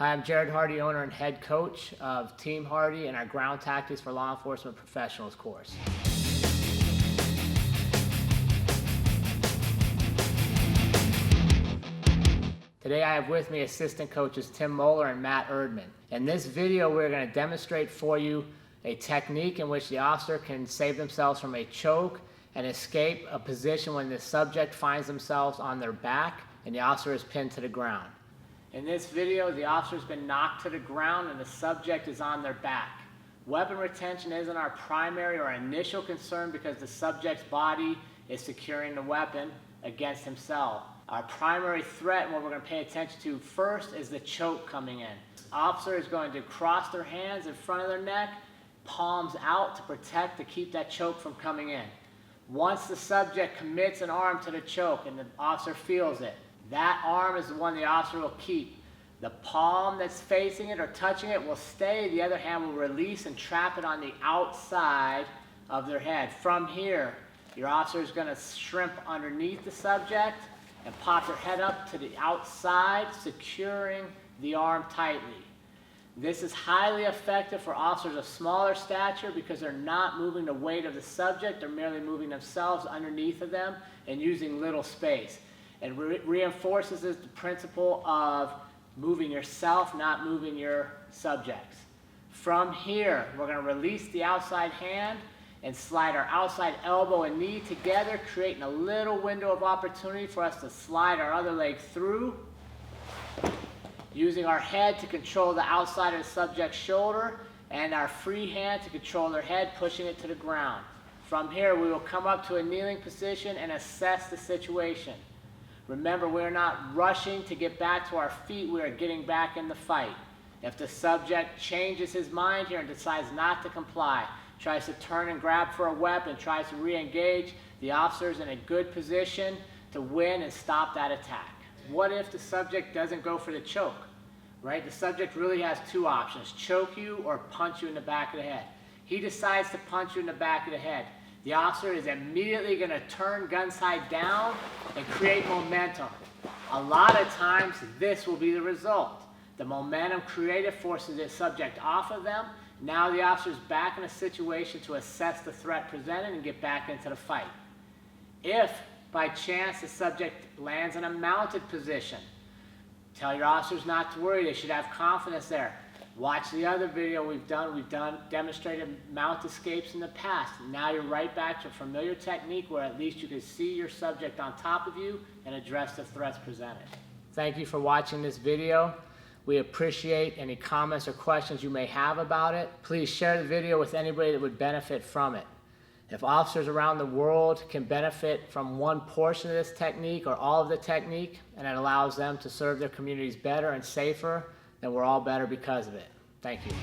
Hi, I'm Jared Hardy, owner and head coach of Team Hardy and our Ground Tactics for Law Enforcement Professionals course. Today I have with me assistant coaches Tim Moeller and Matt Erdman. In this video we're going to demonstrate for you a technique in which the officer can save themselves from a choke and escape a position when the subject finds themselves on their back and the officer is pinned to the ground. In this video, the officer's been knocked to the ground and the subject is on their back. Weapon retention isn't our primary or initial concern because the subject's body is securing the weapon against himself. Our primary threat and what we're going to pay attention to first is the choke coming in. The officer is going to cross their hands in front of their neck, palms out to protect, to keep that choke from coming in. Once the subject commits an arm to the choke and the officer feels it, that arm is the one the officer will keep. The palm that's facing it or touching it will stay. The other hand will release and trap it on the outside of their head. From here, your officer is going to shrimp underneath the subject and pop their head up to the outside, securing the arm tightly. This is highly effective for officers of smaller stature because they're not moving the weight of the subject. They're merely moving themselves underneath of them and using little space. It reinforces the principle of moving yourself, not moving your subjects. From here, we're going to release the outside hand and slide our outside elbow and knee together, creating a little window of opportunity for us to slide our other leg through, using our head to control the outside of the subject's shoulder and our free hand to control their head, pushing it to the ground. From here, we will come up to a kneeling position and assess the situation. Remember, we're not rushing to get back to our feet. We are getting back in the fight. If the subject changes his mind here and decides not to comply, tries to turn and grab for a weapon, tries to re-engage, the officer is in a good position to win and stop that attack. What if the subject doesn't go for the choke? Right? The subject really has two options: choke you or punch you in the back of the head. He decides to punch you in the back of the head. The officer is immediately going to turn gun side down and create momentum. A lot of times this will be the result. The momentum created forces the subject off of them. Now the officer is back in a situation to assess the threat presented and get back into the fight. If by chance the subject lands in a mounted position, tell your officers not to worry. They should have confidence there. Watch the other video we've demonstrated mount escapes in the past. Now you're right back to a familiar technique where at least you can see your subject on top of you and address the threats presented. Thank you for watching this video. We appreciate any comments or questions you may have about it. Please share the video with anybody that would benefit from it. If officers around the world can benefit from one portion of this technique or all of the technique, and it allows them to serve their communities better and safer, then we're all better because of it. Thank you.